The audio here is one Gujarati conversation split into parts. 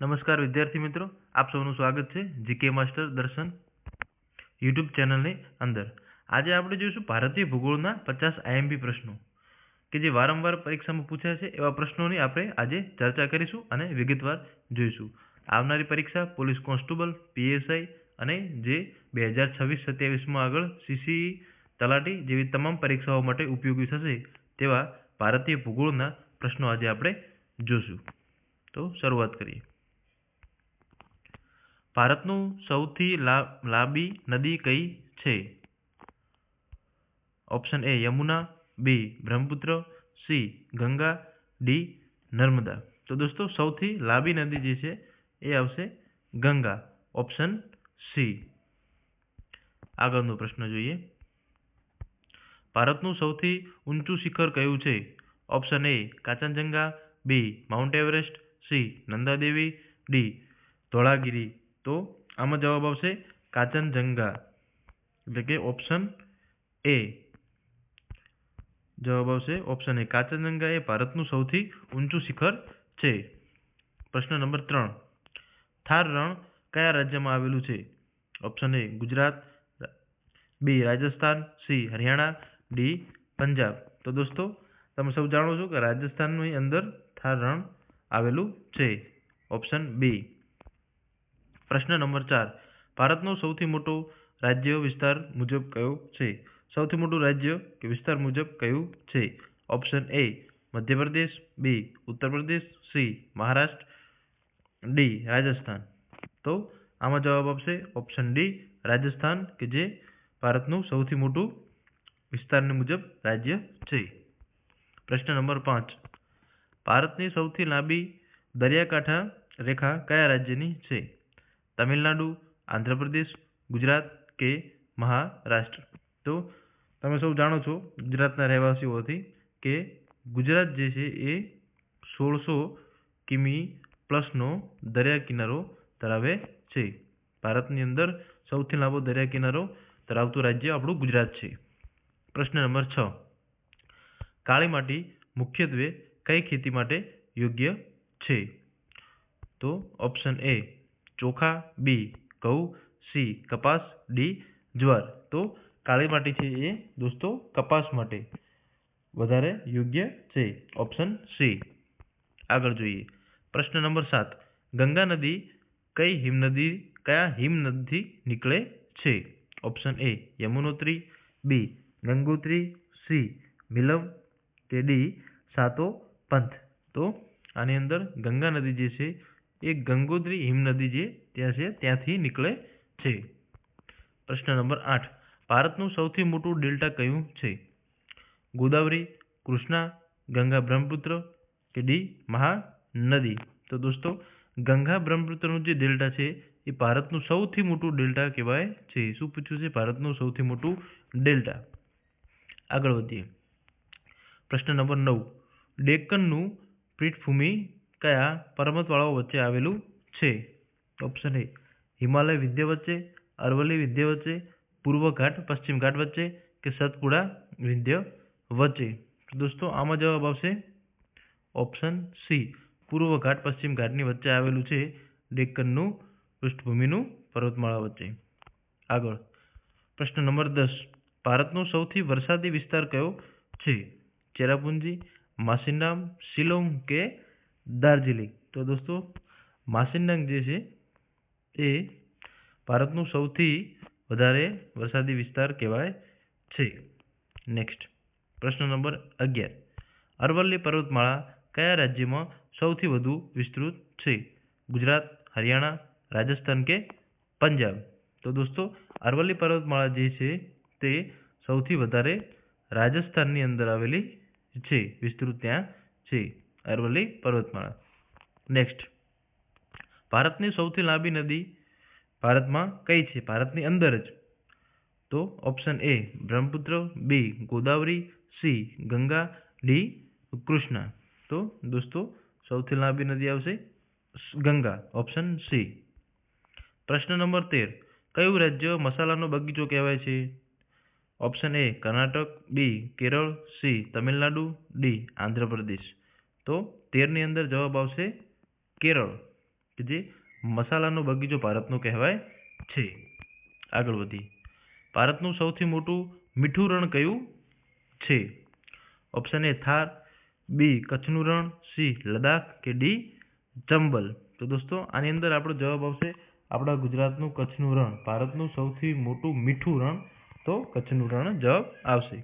નમસ્કાર વિદ્યાર્થી મિત્રો, આપ સૌનું સ્વાગત છે જીકે માસ્ટર દર્શન યુટ્યુબ ચેનલની અંદર। આજે આપણે જોઈશું ભારતીય ભૂગોળના 50 આઈએમપી પ્રશ્નો કે જે વારંવાર પરીક્ષામાં પૂછાય છે એવા પ્રશ્નોની આપણે આજે ચર્ચા કરીશું અને વિગતવાર જોઈશું। આવનારી પરીક્ષા પોલીસ કોન્સ્ટેબલ, પીએસઆઈ અને જે 2026-27માં આગળ સીસીઈ, તલાટી જેવી તમામ પરીક્ષાઓ માટે ઉપયોગી થશે તેવા ભારતીય ભૂગોળના પ્રશ્નો આજે આપણે જોઈશું। તો શરૂઆત કરીએ। ભારતનું સૌથી લાંબી નદી કઈ છે? Option A Yamuna, B Brahmaputra, C Ganga, D Narmada. તો દોસ્તો સૌથી લાંબી નદી જે છે એ આવશે ગંગા, ઓપ્શન સી। આગળનો પ્રશ્ન જોઈએ। ભારતનું સૌથી ઊંચું શિખર કયું છે? Option A Kanchenjunga, B Mount Everest, C Nanda Devi, D Dhaulagiri. તો આમાં જવાબ આવશે કાંચનજંગા, એટલે કે ઓપ્શન એ જવાબ આવશે ઓપ્શન એ। કાંચનજંગા એ ભારતનું સૌથી ઊંચું શિખર છે। પ્રશ્ન નંબર 3, થાર રણ કયા રાજ્યમાં આવેલું છે? Option A Gujarat, B Rajasthan, C Haryana, D Punjab. તો દોસ્તો તમે સૌ જાણો છો કે રાજસ્થાનની અંદર થાર રણ આવેલું છે, ઓપ્શન બી। પ્રશ્ન નંબર 4, ભારતનો સૌથી મોટો રાજ્ય વિસ્તાર મુજબ કયો છે? સૌથી મોટું રાજ્ય કે વિસ્તાર મુજબ કયું છે? ઓપ્શન એ મધ્યપ્રદેશ, બી ઉત્તર પ્રદેશ, સી મહારાષ્ટ્ર, ડી રાજસ્થાન। તો આમાં જવાબ આવશે ઓપ્શન ડી રાજસ્થાન, કે જે ભારતનું સૌથી મોટું વિસ્તારની મુજબ રાજ્ય છે। પ્રશ્ન નંબર 5, ભારતની સૌથી લાંબી દરિયાકાંઠા રેખા કયા રાજ્યની છે? તમિલનાડુ, આંધ્રપ્રદેશ, ગુજરાત કે મહારાષ્ટ્ર? તો તમે સૌ જાણો છો ગુજરાતના રહેવાસીઓથી કે ગુજરાત જે છે એ 1600 કિમી પ્લસનો દરિયા કિનારો ધરાવે છે। ભારતની અંદર સૌથી લાંબો દરિયા કિનારો ધરાવતું રાજ્ય આપણું ગુજરાત છે। પ્રશ્ન નંબર 6, કાળી માટી મુખ્યત્વે કઈ ખેતી માટે યોગ્ય છે? તો ઓપ્શન એ ચોખા, બી ઘઉં, સી કપાસ, ડી જ્વાર। તો કાળી માટી છે એ દોસ્તો કપાસ માટે વધારે યોગ્ય છે, ઓપ્શન સી। આગળ જોઈએ। પ્રશ્ન નંબર 7, ગંગા નદી કયા હિમનદથી નીકળે છે? Option A Yamunotri, B Gangotri, C Milam કે ડી સાતોપંથ। તો આની અંદર ગંગા નદી જે છે એ ગંગોત્રી હિમનદી જે ત્યાં છે ત્યાંથી નીકળે છે। પ્રશ્ન નંબર 8, ભારતનું સૌથી મોટું ડેલ્ટા કયું છે? ગોદાવરી, કૃષ્ણા, ગંગા બ્રહ્મપુત્ર કે ડી મહાનદી? તો દોસ્તો ગંગા બ્રહ્મપુત્રનું જે ડેલ્ટા છે એ ભારતનું સૌથી મોટું ડેલ્ટા કહેવાય છે। શું પૂછ્યું છે? ભારતનું સૌથી મોટું ડેલ્ટા। આગળ વધીએ। પ્રશ્ન નંબર 9, ડેક્કનનું પીઠભૂમિ કયા પર્વતમાળાઓ વચ્ચે આવેલું છે? ઓપ્શન એ હિમાલય વિંધ્ય વચ્ચે, અરવલ્લી વિંધ્ય વચ્ચે, પૂર્વ ઘાટ પશ્ચિમ ઘાટ વચ્ચે કે સતપુડા વિંધ્ય વચ્ચે? દોસ્તો આમાં જવાબ આવશે ઓપ્શન સી પૂર્વ ઘાટ પશ્ચિમ ઘાટની વચ્ચે આવેલું છે ડેક્કનનું પૃષ્ઠભૂમિનું પર્વતમાળા વચ્ચે। આગળ પ્રશ્ન નંબર 10, ભારતનો સૌથી વરસાદી વિસ્તાર કયો છે? ચેરાપુંજી, માસિનરામ, શિલોંગ કે દાર્જિલિંગ? તો દોસ્તો માસિનરામ જે છે એ ભારતનું સૌથી વધારે વરસાદી વિસ્તાર કહેવાય છે। નેક્સ્ટ પ્રશ્ન નંબર 11, અરવલ્લી પર્વતમાળા કયા રાજ્યમાં સૌથી વધુ વિસ્તૃત છે? ગુજરાત, હરિયાણા, રાજસ્થાન કે પંજાબ? તો દોસ્તો અરવલ્લી પર્વતમાળા જે છે તે સૌથી વધારે રાજસ્થાનની અંદર આવેલી છે, વિસ્તૃત ત્યાં છે અરવલ્લી પર્વતમાળા। નેક્સ્ટ, ભારતની સૌથી લાંબી નદી ભારતમાં કઈ છે? ભારતની અંદર જ? તો option A Brahmaputra, B Godavari, C Ganga, D Krishna. તો દોસ્તો સૌથી લાંબી નદી આવશે ગંગા, ઓપ્શન સી। પ્રશ્ન નંબર 13, કયું રાજ્ય મસાલાનો બગીચો કહેવાય છે? Option A Karnataka, B Kerala, C Tamil Nadu, D Andhra Pradesh? તો 13 ની અંદર જવાબ આવશે કેરળ, કે જે મસાલાનો બગીચો ભારતનો કહેવાય છે. આગળ વધીએ. ભારતનું સૌથી મોટું મીઠું રણ કયું છે? ઓપ્શન એ થાર, બી કચ્છનું રણ, સી લદ્દાખ કે ડી ચંબલ. તો દોસ્તો આની અંદર આપણો જવાબ આવશે આપણા ગુજરાતનું કચ્છનું રણ. ભારતનું સૌથી મોટું મીઠું રણ તો કચ્છનું રણ જવાબ આવશે.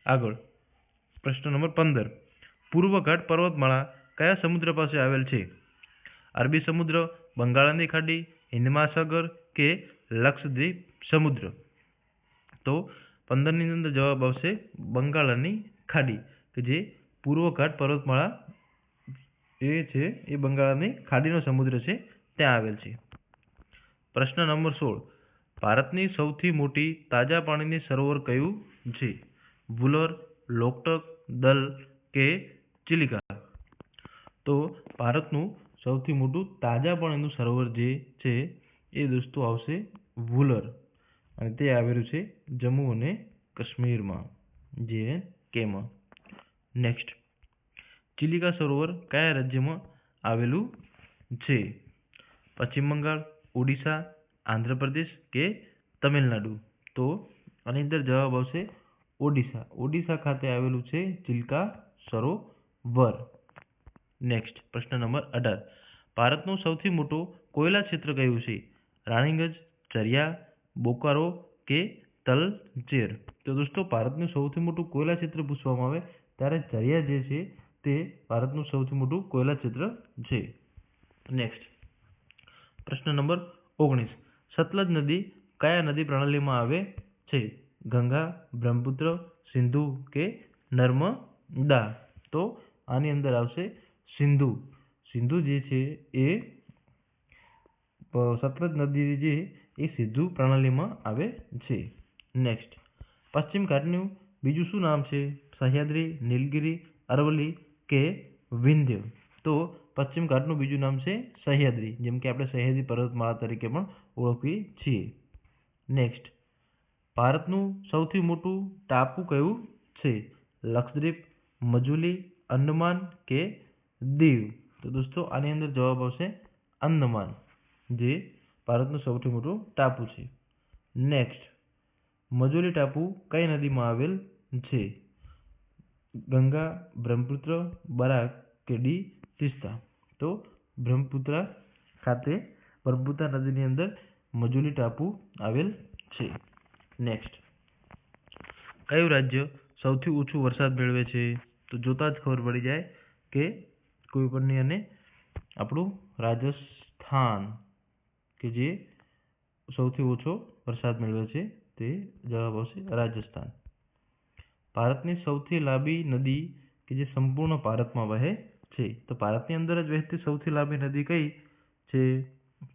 આગળ પ્રશ્ન નંબર 15. પૂર્વ ઘાટ પર્વતમાળા કયા સમુદ્ર પાસે આવેલ છે? અરબી સમુદ્ર, બંગાળની ખાડી, હિન્દ મહાસાગર કે લક્ષદ્વીપ સમુદ્ર. તો 15 ની અંદર જવાબ આવશે બંગાળની ખાડી, કે જે પૂર્વ ઘાટ પર્વતમાળા એ છે એ બંગાળની ખાડીનો સમુદ્ર છે ત્યાં આવેલ છે. પ્રશ્ન નંબર 16. ભારતની સૌથી મોટી તાજા પાણીની સરોવર કયું છે? વુલર, લોકટક, દલ કે ચિલિકા. તો ભારતનું સૌથી મોટું તાજા પાણીનું સરોવર જે છે એ દોસ્તો આવશે વુલર, અને તે આવેલું છે જમ્મુ અને કાશ્મીરમાં, JNKમાં. નેક્સ્ટ, ચિલિકા સરોવર કયા રાજ્યમાં આવેલું છે? પશ્ચિમ બંગાળ, ઓડિશા, આંધ્રપ્રદેશ કે તમિલનાડુ. તો આની અંદર જવાબ આવશે ઓડિશા. ઓડિશા ખાતે આવેલું છે ચિલ્કા સરોવર. નેક્સ્ટ, પ્રશ્ન નંબર 18. ભારતનું સૌથી મોટું કોયલા ક્ષેત્ર કયું છે? રાણીગંજ, ચરિયા, બોકારો કે તલચેર. તો દોસ્તો ભારતનું સૌથી મોટું કોયલા ક્ષેત્ર પૂછવામાં આવે ત્યારે ચરિયા જે છે તે ભારતનું સૌથી મોટું કોયલા ક્ષેત્ર છે. નેક્સ્ટ, પ્રશ્ન નંબર 19. સતલજ નદી કયા નદી પ્રણાલીમાં આવે છે? ગંગા, બ્રહ્મપુત્ર, સિંધુ કે નર્મદા. તો આની અંદર આવશે સિંધુ. સિંધુ જે છે એ સતલજ નદી જે એ સિંધુ પ્રણાલીમાં આવે છે. નેક્સ્ટ, પશ્ચિમ ઘાટનું બીજું શું નામ છે? સહ્યાદ્રી, નીલગિરી, અરવલ્લી કે વિંધ્ય. તો પશ્ચિમ ઘાટનું બીજું નામ છે સહ્યાદ્રી, જેમ કે આપણે સહ્યાદ્રી પર્વતમાળા તરીકે પણ ઓળખીએ છીએ. નેક્સ્ટ, ભારતનું સૌથી મોટું ટાપુ કયું છે? લક્ષદ્વીપ, મજુલી, અંદમાન કે દીવ. તો દોસ્તો આની અંદર જવાબ આવશે અંદમાન, જે ભારતનું સૌથી મોટું ટાપુ છે. નેક્સ્ટ, મજુલી ટાપુ કઈ નદીમાં આવેલ છે? ગંગા, બ્રહ્મપુત્ર, બરાક કે ડી તીસ્તા. તો બ્રહ્મપુત્ર ખાતે બ્રહ્મપુત્ર નદીની અંદર મજુલી ટાપુ આવેલ છે. નેક્સ્ટ, કયું રાજ્ય સૌથી ઓછું વરસાદ મેળવે છે? તો જોતા જ ખબર પડી જાય કે કોઈ પણની, અને આપણું રાજસ્થાન કે જે સૌથી ઓછો વરસાદ મેળવે છે તે જવાબ આવશે રાજસ્થાન. ભારતની સૌથી લાંબી નદી કે જે સંપૂર્ણ ભારતમાં વહે છે. તો ભારતની અંદર જ વહેતી સૌથી લાંબી નદી કઈ છે?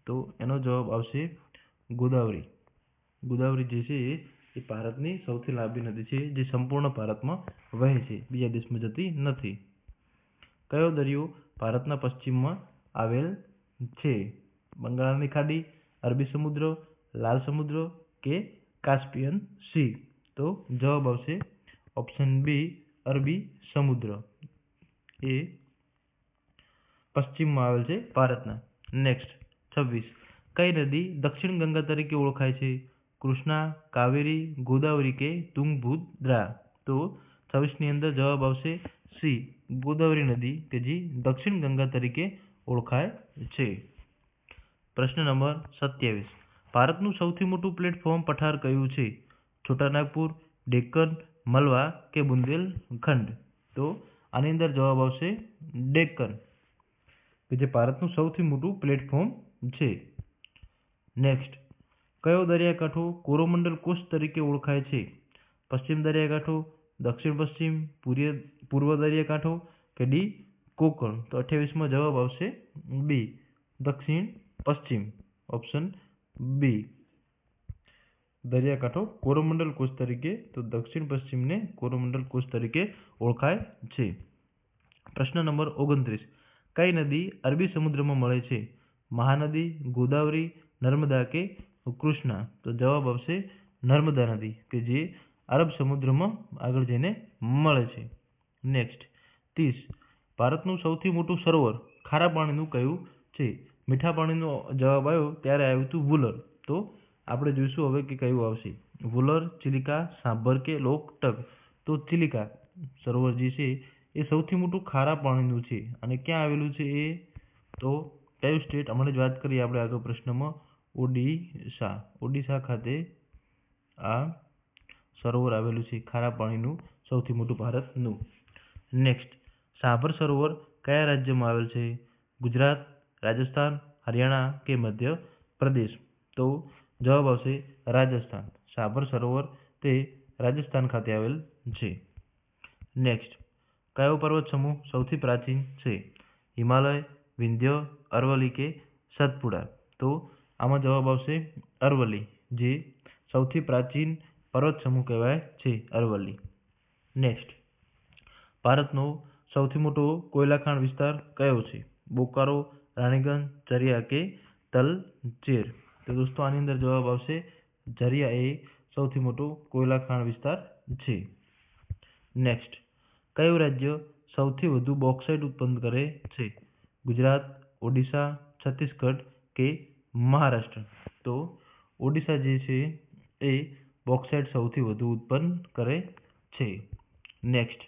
તો એનો જવાબ આવશે ગોદાવરી. ગોદાવરી જે છે એ ભારતની સૌથી લાંબી નદી છે જે સંપૂર્ણ ભારતમાં વહે છે, બીજા દેશમાં જતી નથી. કયો દરિયો ભારતના પશ્ચિમમાં આવેલ છે? બંગાળની ખાડી, અરબી સમુદ્ર, લાલ સમુદ્ર કે કાસ્પિયન સી. તો જવાબ આવશે ઓપ્શન બી અરબી સમુદ્ર, એ પશ્ચિમમાં આવેલ છે ભારતના. નેક્સ્ટ, 26. કઈ નદી દક્ષિણ ગંગા તરીકે ઓળખાય છે? કૃષ્ણા, કાવેરી, ગોદાવરી કે તુંગભદ્રા. તો 26 ની અંદર જવાબ આવશે સી ગોદાવરી નદી, કે જે દક્ષિણ ગંગા તરીકે ઓળખાય છે. પ્રશ્ન નંબર 27. ભારતનું સૌથી મોટું પ્લેટફોર્મ પઠાર કયું છે? છોટાનાગપુર, ડેક્કન, મલવા કે બુંદેલખંડ. તો આની અંદર જવાબ આવશે ડેક્કન, કે જે ભારતનું સૌથી મોટું પ્લેટફોર્મ છે. નેક્સ્ટ, કયો દરિયાકાંઠો કોરોમંડલ કોસ્ટ તરીકે ઓળખાય છે? પશ્ચિમ દરિયાકાંઠો, દક્ષિણ પશ્ચિમ, પૂર્વ દરિયાકાંઠો કે ડી કોંકણ. તો 28માં જવાબ આવશે બી દક્ષિણ પશ્ચિમ, ઓપ્શન બી દરિયાકાંઠો કોરોમંડલ કોસ્ટ તરીકે, તો દક્ષિણ પશ્ચિમને કોરોમંડલ કોસ્ટ તરીકે ઓળખાય છે. પ્રશ્ન નંબર 29. કઈ નદી અરબી સમુદ્રમાં મળે છે? મહાનદી, ગોદાવરી, નર્મદા કે કૃષ્ણા. તો જવાબ આવશે નર્મદા નદી, કે જે અરબ સમુદ્રમાં આગળ જઈને મળે છે. નેક્સ્ટ, 30. ભારતનું સૌથી મોટું સરોવર ખારા પાણીનું કયું છે? મીઠા પાણીનો જવાબ આવ્યો ત્યારે આવ્યું હતું વુલર. તો આપણે જોઈશું હવે કે કયું આવશે. વુલર, ચિલિકા, સાંભર કે લોકટક. તો ચિલિકા સરોવર જે છે એ સૌથી મોટું ખારા પાણીનું છે અને ક્યાં આવેલું છે એ? તો કયું સ્ટેટ? હમણાં જ વાત કરીએ આપણે આગળ પ્રશ્નમાં. ઓડિશા. ઓડિશા ખાતે આ સરોવર આવેલું છે, ખારા પાણીનું સૌથી મોટું ભારતનું. નેક્સ્ટ, સાંભર સરોવર કયા રાજ્યમાં આવેલ છે? ગુજરાત, રાજસ્થાન, હરિયાણા કે મધ્ય પ્રદેશ? તો જવાબ આવશે રાજસ્થાન. સાંભર સરોવર તે રાજસ્થાન ખાતે આવેલ છે. નેક્સ્ટ, કયો પર્વત સમૂહ સૌથી પ્રાચીન છે? હિમાલય, વિંધ્ય, અરવલ્લી કે સતપુડા? તો આમાં જવાબ આવશે અરવલ્લી, જે સૌથી પ્રાચીન પર્વત સમૂહ કહેવાય છે, અરવલ્લી. નેક્સ્ટ, ભારતનો સૌથી મોટો કોયલા ખાણ વિસ્તાર કયો છે? બોકારો, રાણીગંજ, ઝરિયા કે તલચેર? તો દોસ્તો આની અંદર જવાબ આવશે ઝરિયા એ સૌથી મોટો કોયલા ખાણ વિસ્તાર છે. નેક્સ્ટ, કયું રાજ્ય સૌથી વધુ બોક્સાઇટ ઉત્પન્ન કરે છે? ગુજરાત, ઓડિશા, છત્તીસગઢ કે મહારાષ્ટ્ર? તો ઓડિશા જે છે એ બોક્સાઇટ સૌથી વધુ ઉત્પન્ન કરે છે. નેક્સ્ટ,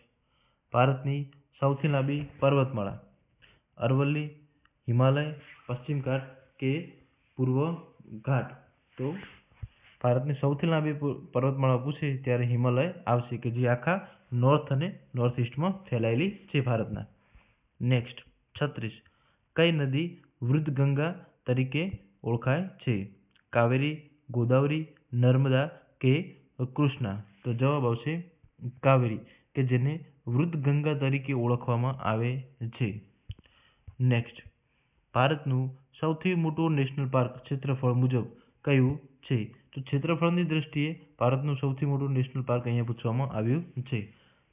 ભારતની સૌથી લાંબી પર્વતમાળા? અરવલ્લી, હિમાલય, પશ્ચિમ ઘાટ કે પૂર્વ ઘાટ? તો ભારતની સૌથી લાંબી પર્વતમાળા પૂછે ત્યારે હિમાલય આવશે, કે જે આખા નોર્થ અને નોર્થ ઇસ્ટમાં ફેલાયેલી છે ભારતના. નેક્સ્ટ, 36, કઈ નદી વૃદ્ધ ગંગા તરીકે ઓળખાય છે? કાવેરી, ગોદાવરી, નર્મદા કે કૃષ્ણા? તો જવાબ આવશે કાવેરી, કે જેને વૃદ્ધ ગંગા તરીકે ઓળખવામાં આવે છે. નેક્સ્ટ, ભારતનું સૌથી મોટું નેશનલ પાર્ક ક્ષેત્રફળ મુજબ કયું છે? તો ક્ષેત્રફળની દ્રષ્ટિએ ભારતનું સૌથી મોટું નેશનલ પાર્ક અહીંયા પૂછવામાં આવ્યું છે.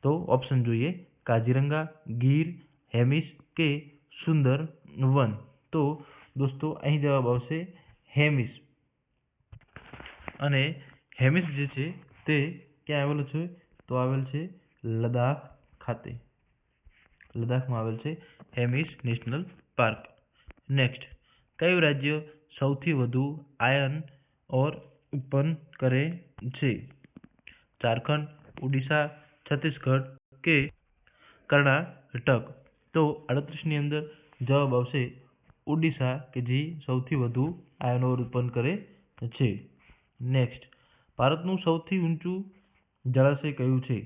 તો ઓપ્શન જોઈએ: કાઝીરંગા, ગીર, હેમિસ કે સુંદર વન? તો દોસ્તો અહીં જવાબ આવશે હેમિસ. અને હેમિસ જે છે તે ક્યાં આવેલું છે? તો આવેલ છે લદ્દાખ ખાતે. લદ્દાખમાં આવેલ છે હેમિસ નેશનલ પાર્ક. નેક્સ્ટ, કયું રાજ્ય સૌથી વધુ આયર્ન ઓર ઉત્પન્ન કરે છે? ઝારખંડ, ઓડિશા, છત્તીસગઢ કે કર્ણાટક? તો 38 ની અંદર જવાબ આવશે ઓડિશા, કે જે સૌથી વધુ આયર્ન ઓર ઉત્પન્ન કરે છે. નેક્સ્ટ, ભારતનું સૌથી ઊંચું જળાશય કયું છે?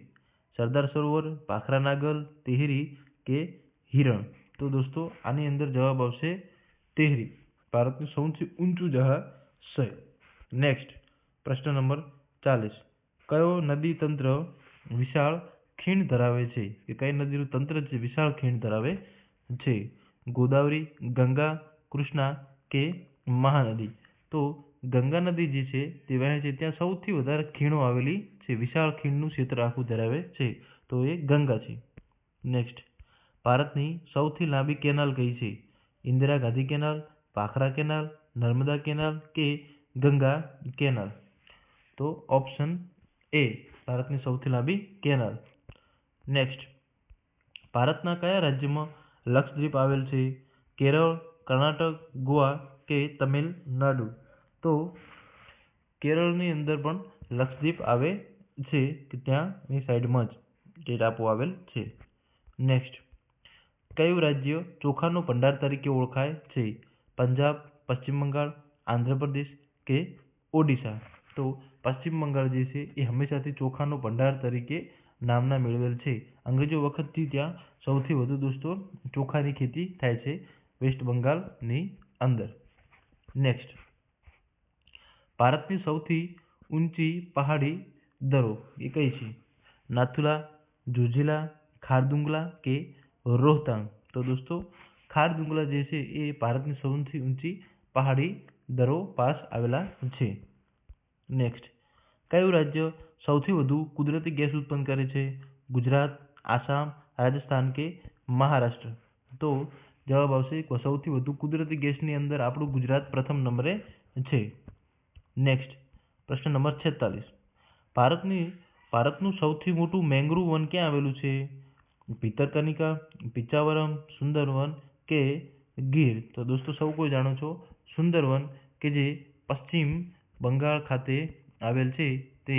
સરદાર સરોવર, ભાખરા નાગલ, તેહરી કે હિરણ? તો દોસ્તો આની અંદર જવાબ આવશે તેહરી, ભારતનું સૌથી ઊંચું જળાશય. નેક્સ્ટ, પ્રશ્ન નંબર 40, કયો નદી તંત્ર વિશાળ ખીણ ધરાવે છે? કે કઈ નદીનું તંત્ર છે વિશાળ ખીણ ધરાવે છે? ગોદાવરી, ગંગા, કૃષ્ણા કે મહાનદી? તો ગંગા નદી જે છે તે વહે છે ત્યાં સૌથી વધારે ખીણો આવેલી છે, વિશાળ ખીણનું ક્ષેત્ર આખું ધરાવે છે, તો એ ગંગા છે. નેક્સ્ટ, ભારતની સૌથી લાંબી કેનાલ કઈ છે? Indira Gandhi canal, Bhakra canal, Narmada canal કે ગંગા કેનાલ? તો ઓપ્શન એ ભારતની સૌથી લાંબી કેનાલ. નેક્સ્ટ, ભારતના કયા રાજ્યમાં લક્ષદ્વીપ આવેલ છે? કેરળ, કર્ણાટક, ગોવા કે તમિલનાડુ? તો કેરળની અંદર પણ લક્ષદ્વીપ આવે છે, કે ત્યાંની સાઈડમાં જ એ ટાપુ આવેલ છે. નેક્સ્ટ, કયું રાજ્ય ચોખાનો ભંડાર તરીકે ઓળખાય છે? પંજાબ, પશ્ચિમ બંગાળ, આંધ્રપ્રદેશ કે ઓડિશા? તો પશ્ચિમ બંગાળ જે છે એ હંમેશાથી ચોખાનો ભંડાર તરીકે નામના મેળવેલ છે. અંગ્રેજો વખતથી ત્યાં સૌથી વધુ દોસ્તો ચોખાની ખેતી થાય છે વેસ્ટ બંગાળની અંદર. નેક્સ્ટ, ભારતની સૌથી ઊંચી પહાડી દરો એ કઈ છે? નાથુલા, જોજીલા, ખારદુંગલા કે રોહતાંગ? તો દોસ્તો ખારદુંગલા જે છે એ ભારતની સૌથી ઊંચી પહાડી દરો પાસ આવેલા છે. નેક્સ્ટ, કયું રાજ્ય સૌથી વધુ કુદરતી ગેસ ઉત્પન્ન કરે છે? ગુજરાત, આસામ, રાજસ્થાન કે મહારાષ્ટ્ર? તો જવાબ આવશે સૌથી વધુ કુદરતી ગેસની અંદર આપણું ગુજરાત પ્રથમ નંબરે છે. નેક્સ્ટ, પ્રશ્ન નંબર 46, ભારતનું સૌથી મોટું મેંગ્રુવ વન ક્યાં આવેલું છે? ભિતરકનિકા, પિચાવરમ, સુંદરવન કે ગીર. તો દોસ્તો સૌ કોઈ જાણો છો સુંદરવન કે જે પશ્ચિમ બંગાળ ખાતે આવેલ છે તે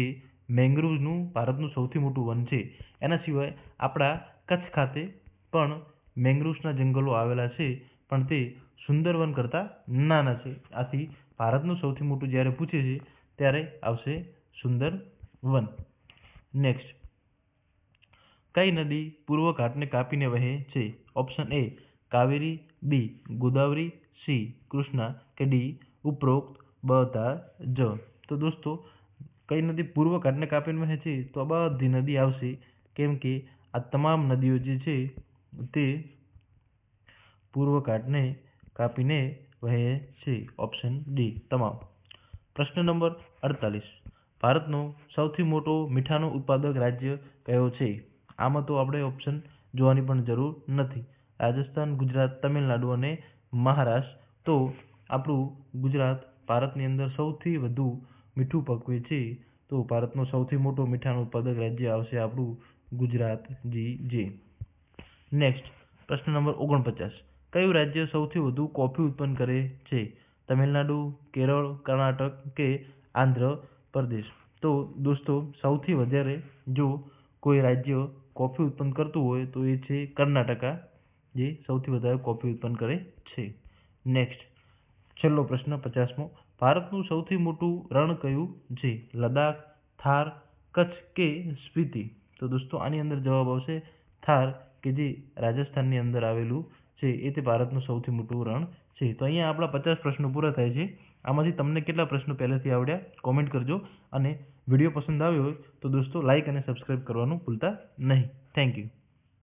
મેંગ્રુવનું ભારતનું સૌથી મોટું વન છે. એના સિવાય આપણા કચ્છ ખાતે પણ મેંગ્રુવ્સના જંગલો આવેલા છે, પણ તે સુંદરવન કરતાં નાના છે. આથી ભારતનું સૌથી મોટું જ્યારે પૂછે છે ત્યારે આવશે સુંદરવન. નેક્સ્ટ, કઈ નદી પૂર્વ ઘાટને કાપીને વહે છે? Option A Kaveri, B Godavari, C Krishna કે ડી ઉપરોક્ત બધા જ. તો દોસ્તો કઈ નદી પૂર્વ ઘાટને કાપીને વહે છે? તો આ બધી નદી આવશે, કેમ કે આ તમામ નદીઓ જે છે તે પૂર્વ ઘાટને કાપીને વહે છે. ઓપ્શન ડી તમામ. પ્રશ્ન નંબર 48, ભારતનો સૌથી મોટો મીઠાનો ઉત્પાદક રાજ્ય કયો છે? આમાં તો આપણે ઓપ્શન જોવાની પણ જરૂર નથી. રાજસ્થાન, ગુજરાત, તમિલનાડુ અને મહારાષ્ટ્ર. તો આપણું ગુજરાત ભારતની અંદર સૌથી વધુ મીઠું પકવે છે, તો ભારતનો સૌથી મોટો મીઠાનો ઉત્પાદક રાજ્ય આવશે આપણું ગુજરાત. જે નેક્સ્ટ, પ્રશ્ન નંબર 49, કયું રાજ્ય સૌથી વધુ કોફી ઉત્પન્ન કરે છે? તમિલનાડુ, કેરળ, કર્ણાટક કે આંધ્ર પ્રદેશ? તો દોસ્તો સૌથી વધારે જો કોઈ રાજ્ય કોફી ઉત્પન્ન કરતું હોય તો એ છે કર્ણાટકા, જે સૌથી વધારે કોફી ઉત્પન્ન કરે છે. નેક્સ્ટ, છેલ્લો પ્રશ્ન 50મો, ભારતનું સૌથી મોટું રણ કયું છે? લદ્દાખ, થાર, કચ્છ કે સ્પીતિ? તો દોસ્તો આની અંદર જવાબ આવશે થાર, કે જે રાજસ્થાનની અંદર આવેલું છે એ તે ભારતનું સૌથી મોટું રણ છે. તો અહીંયા આપણા 50 પ્રશ્નો પૂરા થાય છે. આમાંથી તમને કેટલા પ્રશ્નો પહેલેથી આવડ્યા કોમેન્ટ કરજો, અને વિડીયો પસંદ આવ્યો હોય તો દોસ્તો લાઇક અને સબસ્ક્રાઇબ કરવાનું ભૂલતા નહીં. Thank you.